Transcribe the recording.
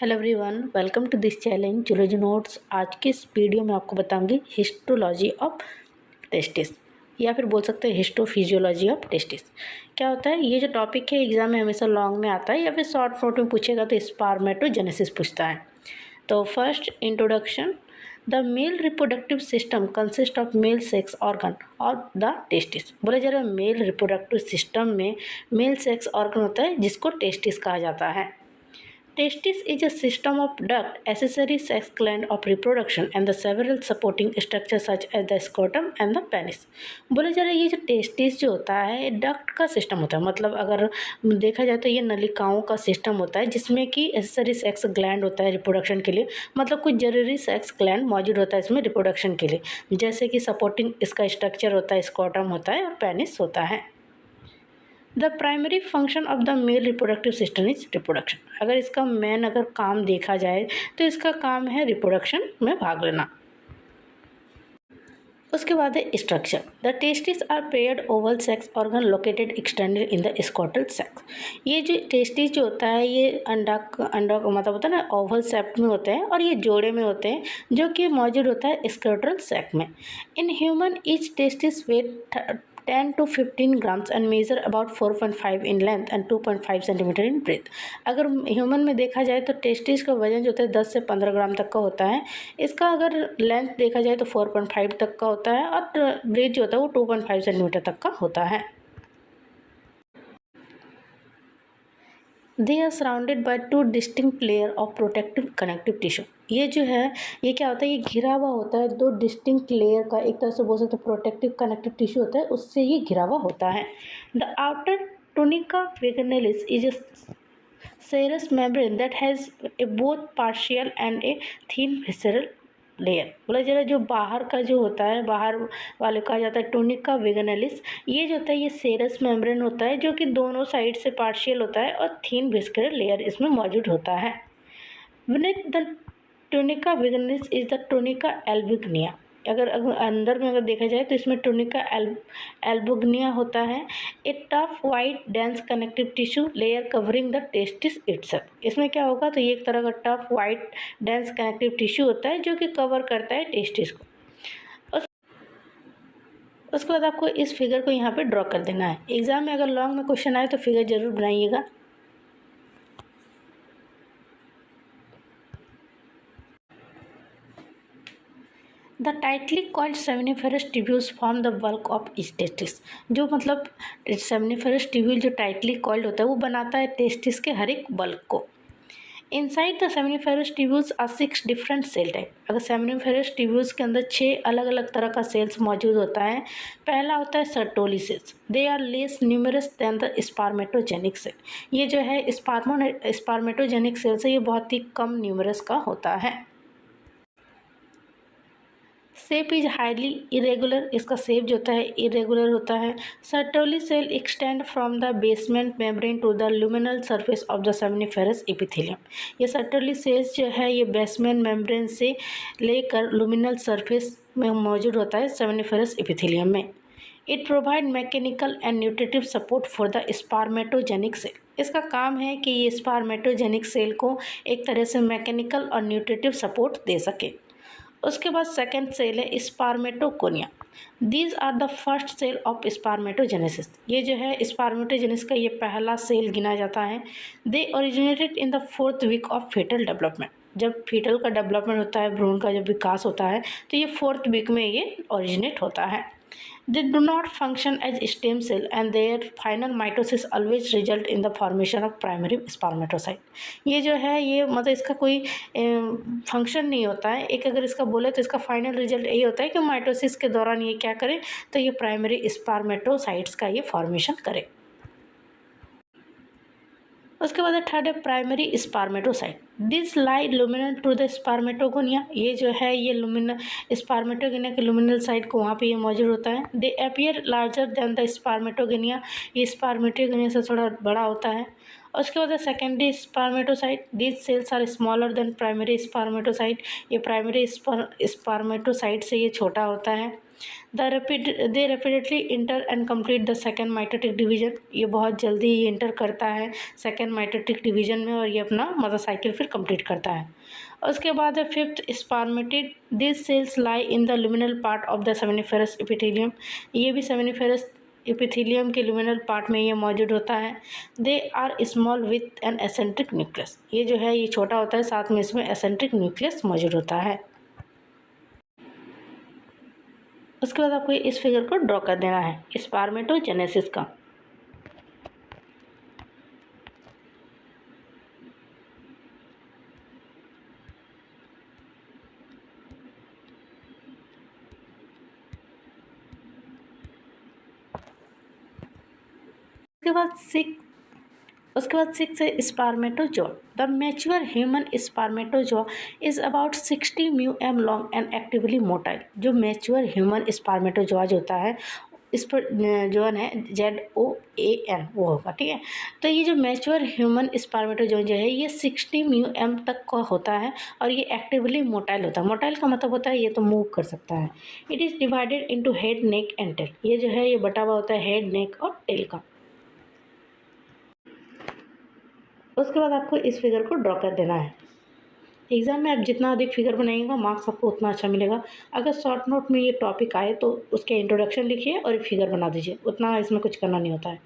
Hello everyone, welcome to this challenge zoology notes. आज के इस वीडियो में आपको बताऊंगी हिस्टोलॉजी ऑफ टेस्टिस, या फिर बोल सकते हैं हिस्टोफिजियोलॉजी ऑफ टेस्टिस। क्या होता है ये जो टॉपिक है, एग्जाम में हमेशा लॉन्ग में आता है या फिर शॉर्ट नोट में पूछेगा तो स्पर्मेटोजेनेसिस पूछता है। तो first introduction, the male reproductive system consist of male sex organ और द टेस्टिस। बोला जा रहा है मेल रिप्रोडक्टिव सिस्टम में मेल सेक्स ऑर्गन होता है जिसको टेस्टिस कहा जाता है। Testis is a system of duct, accessory sex gland of reproduction and the several supporting structures such as the scrotum and the penis। बोला जा रहा है ये जो टेस्टिस जो होता है डक्ट का सिस्टम होता है, मतलब अगर देखा जाए तो ये नलिकाओं का सिस्टम होता है जिसमें कि एसेसरी सेक्स ग्लैंड होता है रिप्रोडक्शन के लिए, मतलब कुछ जरूरी सेक्स ग्लैंड मौजूद होता है इसमें रिप्रोडक्शन के लिए, जैसे कि सपोर्टिंग इसका स्ट्रक्चर होता है, स्क्रोटम होता है और पेनिस होता है। The primary function of the male reproductive system is reproduction. अगर इसका मेन अगर काम देखा जाए तो इसका काम है रिप्रोडक्शन में भाग लेना। उसके बाद है structure, the testis are paired oval sex organ located extended in the scrotal sex. ये जो टेस्टिस जो होता है ये अंडा मतलब होता है ना ओवल सेप में होते हैं और ये जोड़े में होते हैं जो कि मौजूद होता है स्क्रोटल सेक में। In human each testis weight 10 to 15 grams and measure about 4.5 in length and 2.5 centimetre in breadth. अगर ह्यूमन में देखा जाए तो टेस्टिस का वजन जो होता है 10 से 15 ग्राम तक का होता है। इसका अगर लेंथ देखा जाए तो 4.5 तक का होता है और ब्रेथ जो होता है वो 2.5 सेंटीमीटर तक का होता है। They are surrounded by two distinct layer of protective connective tissue. ये जो है ये क्या होता है, ये घिरा हुआ होता है दो डिस्टिंक्ट लेयर का, एक तरह से बोल सकते हैं प्रोटेक्टिव कनेक्टिव टिश्यू होता है, उससे ये घिरा हुआ होता है। The outer tunica vaginalis is a serous membrane that has a both partial and a thin visceral layer. बोला जा रहा है जो बाहर का जो होता है, बाहर वाले कहा जाता है टोनिका वेगनालिस। ये जो होता है ये सेरस मेम्ब्रेन होता है जो कि दोनों साइड से पार्शियल होता है और थीन विस्करल लेयर इसमें मौजूद होता है। With the tunica vaginalis is the tunica albuginea. अगर अंदर में अगर देखा जाए तो इसमें टोनिका एल्बुग्निया होता है। ए tough white dense connective tissue layer covering the testis itself. इसमें क्या होगा तो ये एक तरह का tough white dense connective tissue होता है जो कि कवर करता है टेस्टिस को। उसके बाद आपको इस फिगर को यहाँ पे ड्रॉ कर देना है। एग्जाम में अगर लॉन्ग में क्वेश्चन आए तो फिगर जरूर बनाइएगा। The tightly coiled seminiferous tubules form the bulk of each testis. जो मतलब सेमिनिफेरस ट्यूब्यूल जो टाइटली कॉइल्ड होता है वो बनाता है टेस्टिस के हर एक बल्क को। Inside the seminiferous tubules are 6 different cell type. अगर सेमिनिफेरस ट्यूब्यूल्स के अंदर 6 अलग अलग तरह का सेल्स मौजूद होता है। पहला होता है Sertoli cells, they are less numerous than the spermatogenic cell. ये जो है स्पर्मेटोजेनिक सेल्स है, ये बहुत ही कम न्यूमरस का होता है। शेप इज हाईली इरेगुलर, इसका शेप जो होता है इरेगुलर होता है। Sertoli cell extend from the basement membrane to the luminal surface of the seminiferous epithelium. ये सर्टोली सेल्स जो है ये बेसमेंट मेम्ब्रेन से लेकर लुमिनल सरफेस में मौजूद होता है सेमिनिफेरस एपिथेलियम में। It provide mechanical and nutritive support for the spermatogenic cell. इसका काम है कि ये स्पर्मेटोजेनिक सेल को एक तरह से मैकेनिकल और न्यूट्रिटिव सपोर्ट दे सके। उसके बाद सेकेंड सेल है spermatogonia. These are the first cell of spermatogenesis. ये जो है स्पर्मेटोजेनेसिस का ये पहला सेल गिना जाता है। They originated in the 4th week of fetal development. जब फीटल का डेवलपमेंट होता है, भ्रूण का जब विकास होता है तो ये 4th वीक में ये ओरिजिनेट होता है। They do not function as stem cell and their final mitosis always result in the formation of primary spermatocyte। ये जो है ये मतलब इसका कोई फंक्शन नहीं होता है। एक अगर इसका बोले तो इसका फाइनल रिजल्ट यही होता है कि माइटोसिस के दौरान ये क्या करे तो ये प्राइमरी स्पर्मेटोसाइट्स का ये फॉर्मेशन करे। उसके बाद थर्ड है primary spermatocyte. This lie luminal to the spermatogonia. ये जो है ये लुमिनल स्पर्मेटोगोनिया के लुमिनल साइड को वहाँ पे ये मौजूद होता है। They appear larger than the spermatogonia. ये स्पर्मेटोगोनिया से थोड़ा बड़ा होता है। उसके बाद secondary spermatocyte. This cells are smaller than primary spermatocyte. ये प्राइमरी स्पर्मेटोसाइट से ये छोटा होता है। They rapidly enter and complete the second mitotic division. ये बहुत जल्दी ही इंटर करता है सेकेंड माइटोटिक डिवीजन में और ये अपना मदर साइकिल फिर कंप्लीट करता है। उसके बाद है fifth spermatid. This cells lie in the luminal part of the seminiferous epithelium. ये भी सेमिनिफेरस एपिथेलियम के लुमिनल पार्ट में ये मौजूद होता है। They are small with an eccentric nucleus. ये जो है ये छोटा होता है, साथ में इसमें एसेंट्रिक न्यूक्लियस मौजूद होता है। उसके बाद आपको इस फिगर को ड्रॉ कर देना है स्पर्मेटोजेनेसिस का। उसके बाद सिक्स है spermatozoa. The mature human spermatozoa is about 60 μm long and actively motile. जो मैच्योर ह्यूमन स्पर्मेटोजोआ जो होता है इस पर जोन है ZOAN वो होगा, ठीक है। तो ये जो मैच्योर ह्यूमन स्पर्मेटोजोआ जो है ये 60 μm तक का होता है और ये एक्टिवली मोटाइल होता है। मोटाइल का मतलब होता है ये तो मूव कर सकता है। It is divided into head, neck and tail. ये जो है ये बटा हुआ होता है हेड, नेक और टेल का। उसके बाद आपको इस फिगर को ड्रॉ कर देना है। एग्ज़ाम में आप जितना अधिक फिगर बनाइएगा मार्क्स आपको उतना अच्छा मिलेगा। अगर शॉर्ट नोट में ये टॉपिक आए तो उसके इंट्रोडक्शन लिखिए और फिगर बना दीजिए, उतना इसमें कुछ करना नहीं होता है।